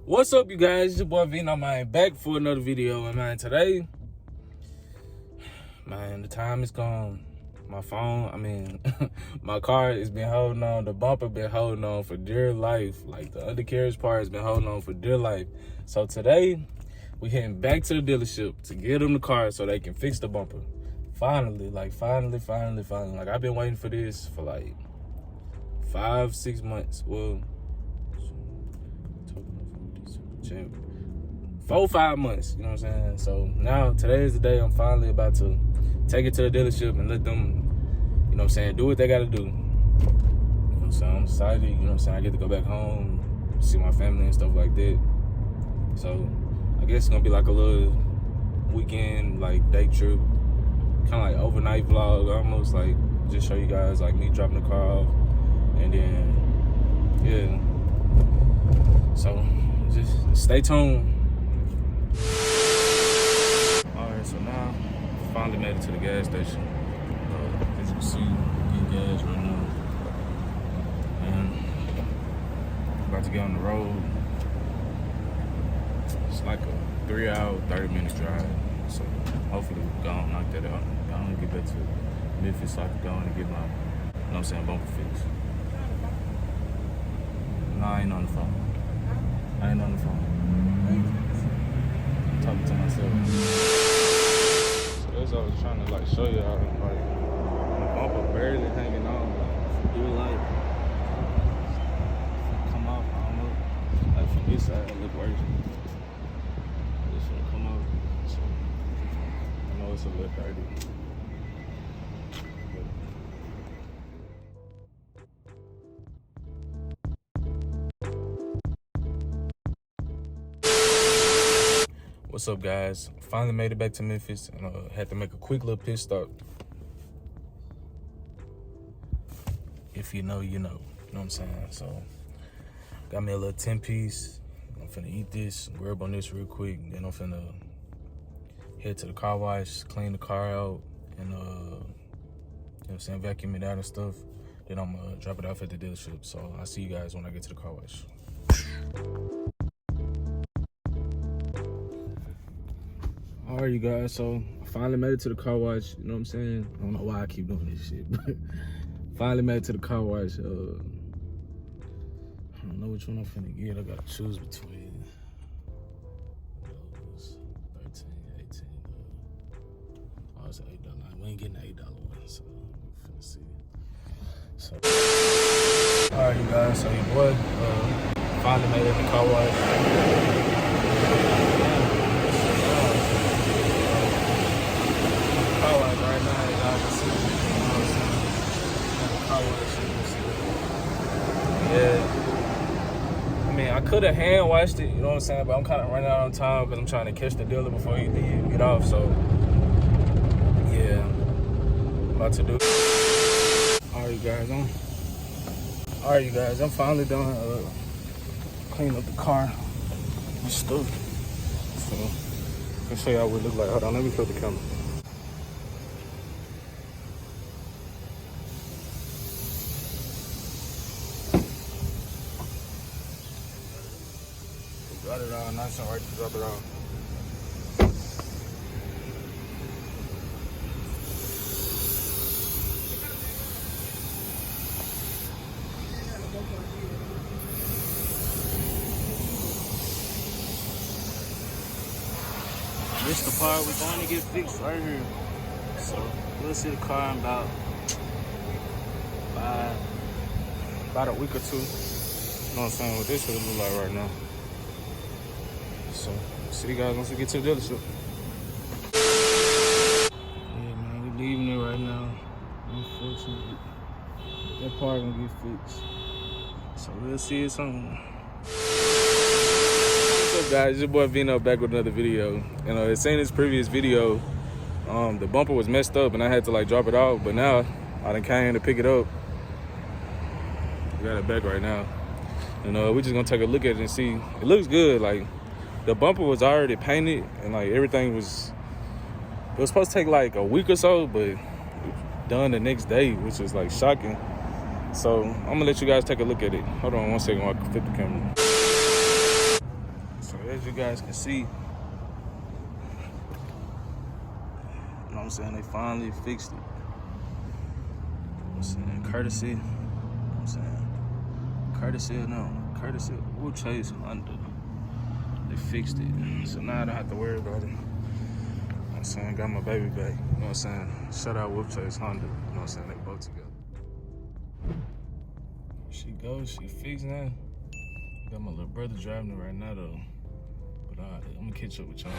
What's up, you guys? It's your boy Vino, man, back for another video. And man, today, man, the time is gone. My phone, my car has been holding on. The bumper been holding on for dear life. Like, the undercarriage part has been holding on for dear life. So today, we heading back to the dealership to get them the car so they can fix the bumper. Finally. Like, I've been waiting for this for like 5-6 months. Well, 4-5 months, you know what I'm saying? So now, today is the day I'm finally about to take it to the dealership and let them, you know what I'm saying, do what they gotta do. You know what I'm saying? I'm excited, you know what I'm saying? I get to go back home, see my family and stuff like that. So I guess it's gonna be like a little weekend, like day trip, kind of like overnight vlog, almost like just show you guys like me dropping the car off. And then, yeah. So just stay tuned. Alright, so now finally made it to the gas station. As you can see, get gas right now. And about to get on the road. It's like a 3-hour, 30-minute drive. So hopefully we're gonna knock that out. I want to get back to Memphis so I can go and get my, you know what I'm saying, bumper fix. No, I ain't on the phone. I'm talking to myself. So that's what I was trying to like show y'all. Like, the bumper barely hanging on. You're like, come off, I don't know. Like from this side, it look worse. This one come off. So I know it's a little dirty. What's up, guys? Finally made it back to Memphis and had to make a quick little pit stop. If you know, you know. You know what I'm saying? So, got me a little 10-piece. I'm finna eat this, grab on this real quick. Then I'm finna head to the car wash, clean the car out, and, you know what I'm saying, vacuum it out and stuff. Then I'm gonna drop it off at the dealership. So, I'll see you guys when I get to the car wash. Alright, you guys, so I finally made it to the car wash, you know what I'm saying? I don't know why I keep doing this shit, but finally made it to the car wash. I don't know which one I'm finna get. I gotta choose between those 13, 18, oh, it's an $8. We ain't getting the $8 one, so I'm finna see. So, alright, you guys, so your boy finally made it in the car wash. Right now, as y'all can see, you know what I'm saying? Yeah. I could have hand washed it, you know what I'm saying? But I'm kind of running out of time because I'm trying to catch the dealer before he get off. So, yeah, I'm about to do it. Alright, you guys, I'm finally done cleaning up the car and stuff. So, I can show y'all what it looks like. Hold on, let me flip the camera. Got it all nice and right to drop it off. This the part we're going to get fixed right here. So we'll see the car in about a week or two. You know what I'm saying? What this should look like right now. So, see you guys once we get to the dealership. Yeah, man, we're leaving it right now. Unfortunately, that part gonna get fixed. So we'll see you soon. What's up, guys? It's your boy Vino back with another video. You know, it's in this previous video, the bumper was messed up and I had to like drop it off. But now I done came to pick it up. We got it back right now. And we're just gonna take a look at it and see. It looks good. Like, the bumper was already painted and like everything was, it was supposed to take like a week or so, but done the next day, which was like shocking. So I'm gonna let you guys take a look at it. Hold on one second while I flip the camera. as you guys can see, you know what I'm saying, they finally fixed it. You know what I'm saying, courtesy, you know what I'm saying, courtesy of Will Chase Honda. They fixed it. So now I don't have to worry about it. You know what I'm saying, got my baby back. You know what I'm saying, shout out Will Chase Honda. You know what I'm saying, they both together. She goes, she fixed now. I got my little brother driving it right now though. But I'm gonna catch up with y'all.